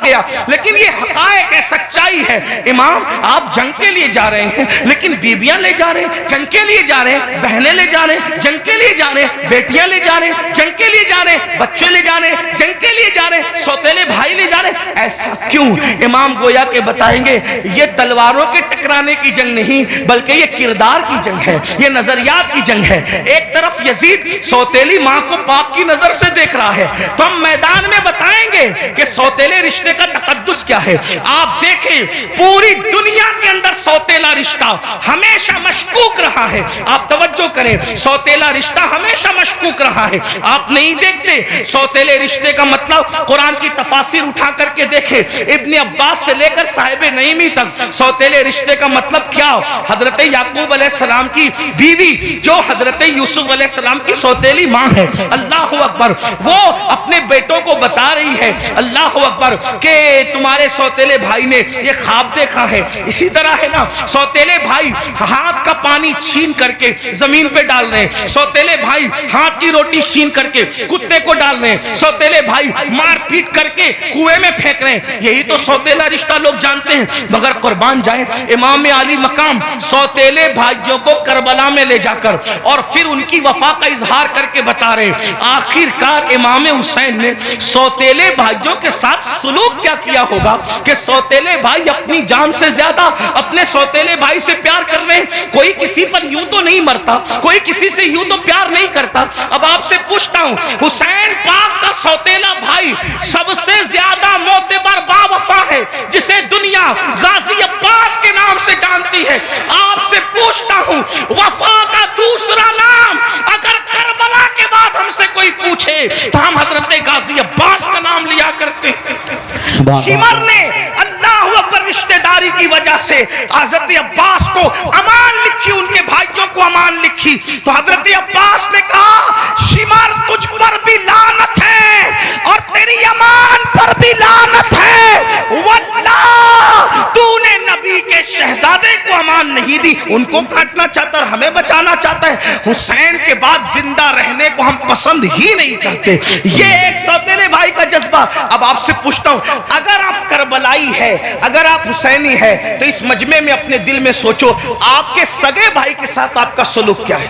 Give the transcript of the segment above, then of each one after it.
गया, लेकिन ये हकायक है, सच्चाई है। इमाम आप जंग के लिए जा रहे हैं, लेकिन बीबियां ले जा रहे हैं, जंग के लिए जा रहे हैं, बहनें ले जा रहे हैं, जंग के लिए जा रहे हैं, बेटियां ले जा रहे हैं, जंग के लिए जा रहे हैं, बच्चे ले जा रहे हैं, जंग के लिए जा रहे हैं, सौतेले भाई ले जा रहे हैं, ऐसा क्यों? इमाम गोया के बताएंगे ये तलवारों के टकराने की जंग नहीं, बल्कि ये किरदार की जंग है, ये नजरियात की जंग है। एक तरफ यजीद सौतेली मां को पाप की नजर से देख रहा है, तो हम मैदान में बताएंगे कि सौतेले रिश्ते का तकद्दुस क्या है। आप देखें पूरी दुनिया के अंदर सौतेला रिश्ता हमेशा मशकूक रहा है। आप तवज्जो करें, सौतेला रिश्ता हमेशा मशकूक रहा है। आप नहीं देखते सौतेले रिश्ते का मतलब कुरान की तफासिर उठा करके देखें, इब्ने अब्बास से लेकर साहिब नईमी तक सौतेले रिश्ते का मतलब क्या? हजरत याकूब अलैहिस्सलाम की बीवी जो हजरत यूसुफ अलैहिस्सलाम की सौतेली मां है, अल्लाह अकबर, वो अपने बेटों को बता रही है, अल्लाह अकबर, के तुम्हारे सौतेले भाई ने ये ख्वाब देखा है। इसी तरह है ना, सौतेले भाई हाथ का पानी छीन करके जमीन पे डाल रहे हैं, सौतेले भाई हाथ की रोटी छीन करके कुत्ते को डाल रहे हैं, सौतेले भाई मार पीट करके कुएं में फेंक रहे हैं। यही तो सौतेला रिश्ता लोग जानते हैं। मगर कुर्बान जाए, इमाम आली मकाम सौतेले भाइयों को करबला में ले जाकर और फिर उनकी वफा का इजहार करके बता रहे हैं। आखिरकार इमाम हुसैन ने सौतेले भाइयों के साथ सुलूक क्या किया होगा कि सौतेले भाई अपनी जान से ज्यादा अपने सौतेले भाई से प्यार कर रहे हैं। कोई किसी पर यूं तो नहीं मरता, कोई किसी से यूं तो प्यार नहीं करता। अब आपसे पूछता हूं, हुसैन पाक का सौतेला भाई सबसे ज्यादा मोतबर बावफा है, जिसे दुनिया गाजी अब्बास के नाम से जानती है। आपसे पूछता हूं, वफा का दूसरा नाम अगर करबला के बाद हमसे कोई पूछे तो हम हजरत गाजी अब्बास का नाम लिया करते हैं। शिमर ने अल्लाह अकबर रिश्तेदारी की वजह से हजरत अब्बास को अमान लिखी, उनके भाइयों को अमान लिखी, तो हजरत अब्बास ने कहा शिमर तुझ पर भी लानत है और तेरी अमान पर भी लानत है। वल्लाह तूने नबी के शहजादे को अमान नहीं दी, उनको काटना चाहता है, हमें बचाना चाहता है। हुसैन के बाद जिंदा रहने को हम पसंद ही नहीं करते। ये एक सौतेले भाई का जज्बा। अब आपसे पूछता हूं, अगर आप करबलाई है, अगर आप हुसैनी है, तो इस मजमे में अपने दिल में सोचो आपके सगे भाई के साथ आपका सलूक क्या है।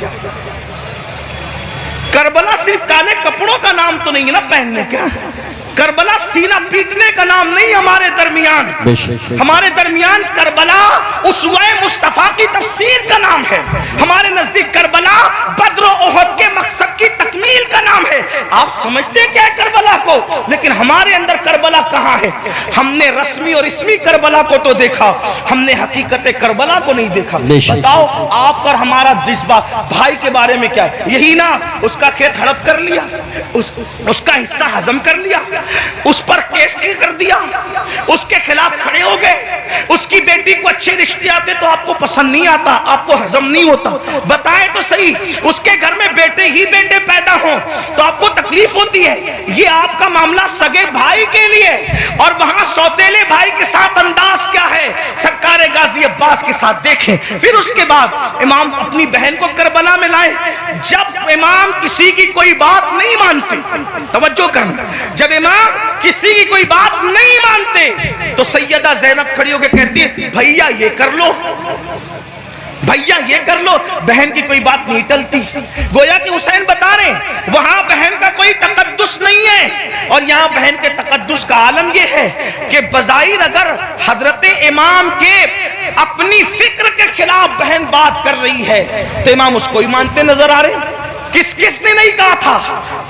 करबला सिर्फ काले कपड़ों का नाम तो नहीं है ना पहनने का, करबला सीना पीटने का नाम नहीं। हमारे दरमियान करबला उसवे मुस्तफा की तफसीर का नाम है। हमारे नजदीक करबला बद्र ओहद के मकसद की तकमील का नाम है। आप समझते क्या है करबला को, लेकिन हमारे अंदर करबला कहाँ है? हमने रस्मी और इसमी करबला को तो देखा, हमने हकीकत करबला को नहीं देखा। बताओ आपका हमारा जज्बा भाई के बारे में क्या है? यही ना, उसका खेत हड़प कर लिया, उसका हिस्सा हजम कर लिया, उस पर केस कर दिया, उसके खिलाफ खड़े हो गए, उसकी बेटी को अच्छे रिश्ते आते तो आपको पसंद नहीं आता, आपको हजम नहीं होता। बताएं तो सही, उसके घर में बेटे ही बेटे पैदा हो तो आपको तकलीफ होती है। ये आपका मामला सगे भाई के लिए, और वहां सौतेले भाई के साथ अंदाज क्या है सरकार गाजी अब्बास के साथ देखें। फिर उसके बाद इमाम अपनी बहन को करबला में लाए। जब इमाम किसी की कोई बात नहीं मानते, तवज्जो करना, जब इमाम किसी की कोई बात नहीं मानते तो सैयदा ज़ैनब खड़ी होकर कहती है भैया ये कर लो, भैया ये कर लो। बहन की कोई बात नहीं टलती। गोया कि हुसैन बता रहे वहां बहन का कोई तकद्दुस नहीं है, और यहाँ बहन के तकद्दुस का आलम यह है कि बज़ाहिर अगर हजरत इमाम के अपनी फिक्र के खिलाफ बहन बात कर रही है तो इमाम उसको ही मानते नजर आ रहे। किसने नहीं कहा था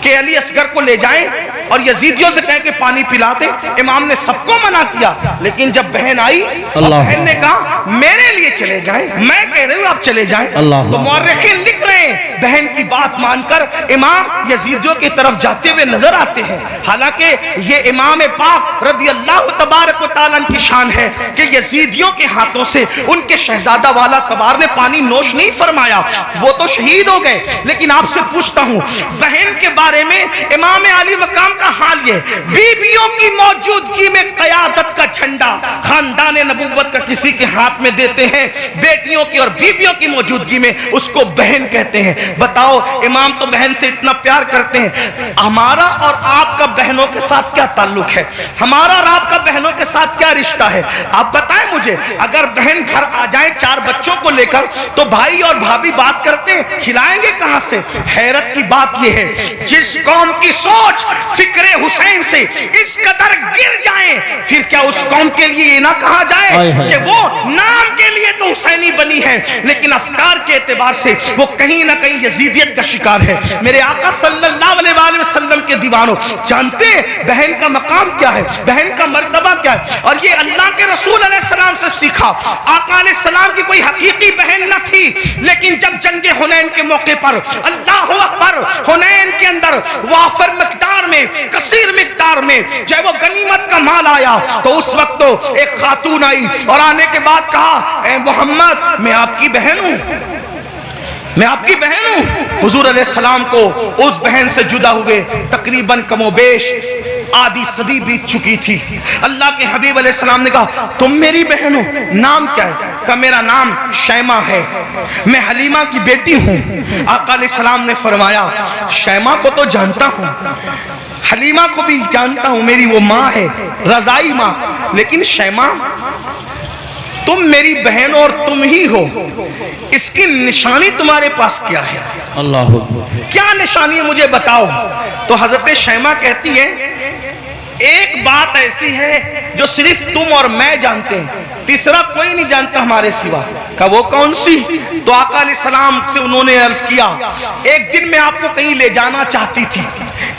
कि अली असगर को ले जाएं और यजीदियों से कह के पानी पिलाते? इमाम ने सबको मना किया, लेकिन जब बहन आई और बहन ने कहा मेरे लिए चले जाएं, मैं कह रही हूं आप चले जाएं, तो मुअर्रिखीन लिख रहे हैं बहन की बात मानकर इमाम यजीदियों की तरफ जाते हुए नजर आते हैं। हालांकि ये इमाम पाक रज़ी अल्लाह तबारक व तआला की शान है कि यजीदियों के हाथों से उनके शहजादा वाला तबार ने पानी नोश नहीं फरमाया, वो तो शहीद हो गए। लेकिन आपसे पूछता हूं, बहन के बारे में इमाम आली मकाम का हाल ये, बीबियों की मौजूदगी में क़यादत का झंडा खानदान नबूवत का किसी के हाथ में देते हैं, बेटियों की और बीबियों की मौजूदगी में उसको बहन कहते हैं। बताओ इमाम तो बहन से इतना प्यार करते हैं, हमारा और आपका बहनों के साथ क्या ताल्लुक है? हमारा और आपका बहनों साथ क्या रिश्ता है? आप बताएं मुझे। अगर बहन घर आ जाए 4 बच्चों को लेकर तो भाई और भाभी बात करते हैं, खिलाएंगे कहां से? हैरत की बात यह है, जिस कौम की सोच फिक्रे हुसैन से इस कदर गिर जाए, फिर क्या उस कौम के लिए ना कहा जाए कि वो नाम के लिए तो हुसैनी बनी है लेकिन अफकार के एतबार से वो कहीं ना कहीं यजीदियत का शिकार है। मेरे आका सल्लल्लाहु अलैहि वसल्लम के दीवानों, जानते हैं बहन का मकाम क्या है, बहन का मर्तबा क्या है? और ये अल्लाह के रसूल अलैहिस्सलाम से सीखा। आका अलैहिस्सलाम की कोई हकीकी बहन न थी, लेकिन जब जंगे हुनैन के मौके पर अल्लाह अकबर, हुनैन के अंदर वाफर मिकदार में, कसीर मिकदार में जब वो गनीमत का माल आया तो उस वक्त तो एक खातून आई और आने के बाद कहा, ए मोहम्मद, मैं आपकी बहन हूं, मैं आपकी बहन हूं। हुजूर अलैहिस्सलाम को उस बहन से जुदा हुए तकरीबन कमोबेश आधी सदी बीत चुकी थी। अल्लाह के हबीब अलैहिस्सलाम ने कहा, तुम मेरी बहन हो, नाम क्या है? कहा, मेरा नाम शैमा है, मैं हलीमा की बेटी हूं। आका अलैहिस्सलाम ने फरमाया, शैमा को तो जानता हूं, हलीमा को भी जानता हूं, मेरी वो माँ है, रजाई माँ, लेकिन शैमा तुम मेरी बहन और तुम ही हो, इसकी निशानी तुम्हारे पास क्या है? अल्लाह, क्या निशानी है मुझे बताओ। तो हजरत शैमा कहती है, एक बात ऐसी है जो सिर्फ तुम और मैं जानते हैं, तीसरा कोई नहीं जानता हमारे सिवा। का वो कौन सी? तो आका अलैहिस्सलाम से उन्होंने अर्ज किया, एक दिन मैं आपको कहीं ले जाना चाहती थी,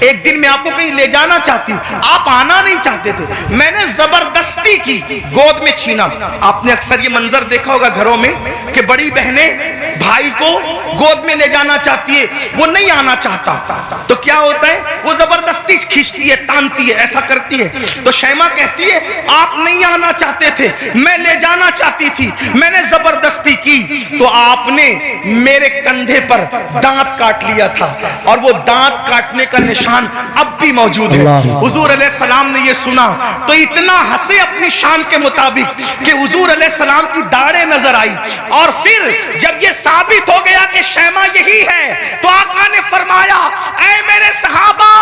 एक दिन मैं आपको कहीं ले जाना चाहती, आप आना नहीं चाहते थे, मैंने जबरदस्ती की, गोद में छीना। आपने अक्सर ये मंजर देखा होगा घरों में कि बड़ी बहनें भाई को गोद में ले जाना चाहती है, वो नहीं आना चाहता, तो क्या होता है, वो जबरदस्ती खींचती है, तानती है, ऐसा करती है। तो शैमा कहती है, आप नहीं आना चाहते थे, मैं ले जाना चाहती थी, मैंने जबरदस्ती की, तो आपने मेरे कंधे पर दांत काट लिया था और वो दांत काटने का निशान अब भी मौजूद है। हुजूर अलैहिस्सलाम ने ये सुना तो इतना हंसे अपनी शान के मुताबिक कि हुजूर अलैहिस्सलाम की दाढ़ें नजर आई। और फिर जब ये साबित हो गया कि शैमा यही है, तो आका ने फरमाया, ऐ मेरे सहाबा,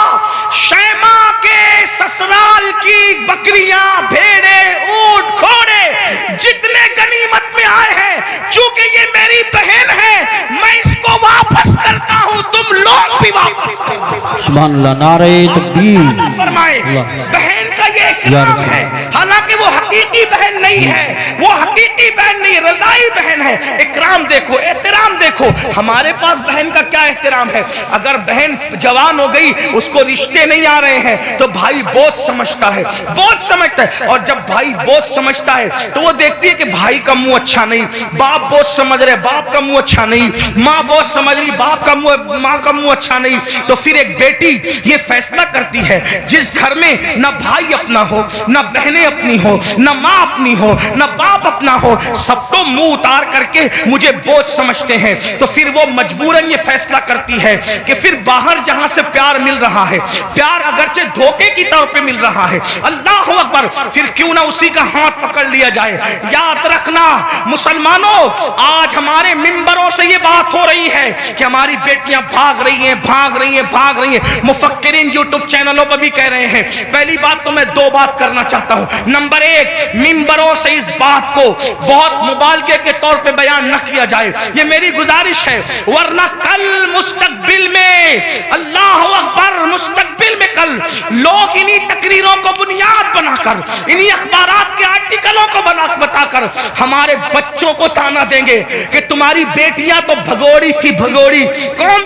शैमा के ससुराल की बकरियां, भेड़े, ऊंट, घोड़े जितने गनीमत में आए हैं, चूंकि ये मेरी बहन है, मैं इसको वापस करता हूं, तुम लोग भी वापस करो। सुभान अल्लाह, नारे तकबीर। फरमाए, बहन का ये इकराम है, हालांकि वो हकीकी बहन नहीं है, वो हकीकी बहन नहीं, रज़ाई बहन है। इकराम देखो, एहतराम देखो। हमारे पास बहन का क्या एहतराम है? अगर बहन जवान हो गई, उसको रिश्ते नहीं आ रहे हैं, तो भाई बोझ समझता है, बोझ समझता है। और जब भाई बोझ समझता है तो वो देखती है कि भाई का मुंह अच्छा नहीं, बाप बोझ समझ रहे, बाप का मुंह अच्छा नहीं, माँ बोझ समझ रही, बाप का मुंह, माँ का मुंह अच्छा नहीं। तो फिर एक बेटी ये फैसला करती है, जिस घर में न भाई अपना हो, न बहनें अपनी हो, न माँ अपनी हो, न बाप अपना हो, सब तो मुंह उतार करके मुझे बोझ समझते हैं, तो फिर वो मजबूरन ये फैसला करती है कि फिर बाहर जहां से प्यार मिल रहा है, प्यार अगरचे धोखे की तौर पे मिल रहा है, अल्लाह अकबर, फिर क्यों ना उसी का हाथ पकड़ लिया जाए। याद रखना मुसलमानों, आज हमारे मिंबरों से ये बात हो रही है कि हमारी बेटियां भाग रही हैं, भाग रही हैं, भाग रही हैं। मुफक्किरीन यूट्यूब चैनलों पर भी कह रहे हैं। पहली बात तो मैं 2 बात करना चाहता हूं। नंबर 1, मिंबरों से इस बात को बहुत मुबालगे के तौर पे बयान न किया जाए, ये मेरी गुजारिश है, वरना कल मुस्तकबिल में, अल्लाह अकबर, मुस्तकबिल में कल लोग इन्हीं तकरीरों को बुनियाद बनाकर, इन्हीं अखबारात के आर्टिकलों को बताकर हमारे बच्चों को ताना देंगे कि तुम्हारी बेटियां तो भगोड़ी थी, भगोड़ी। कौन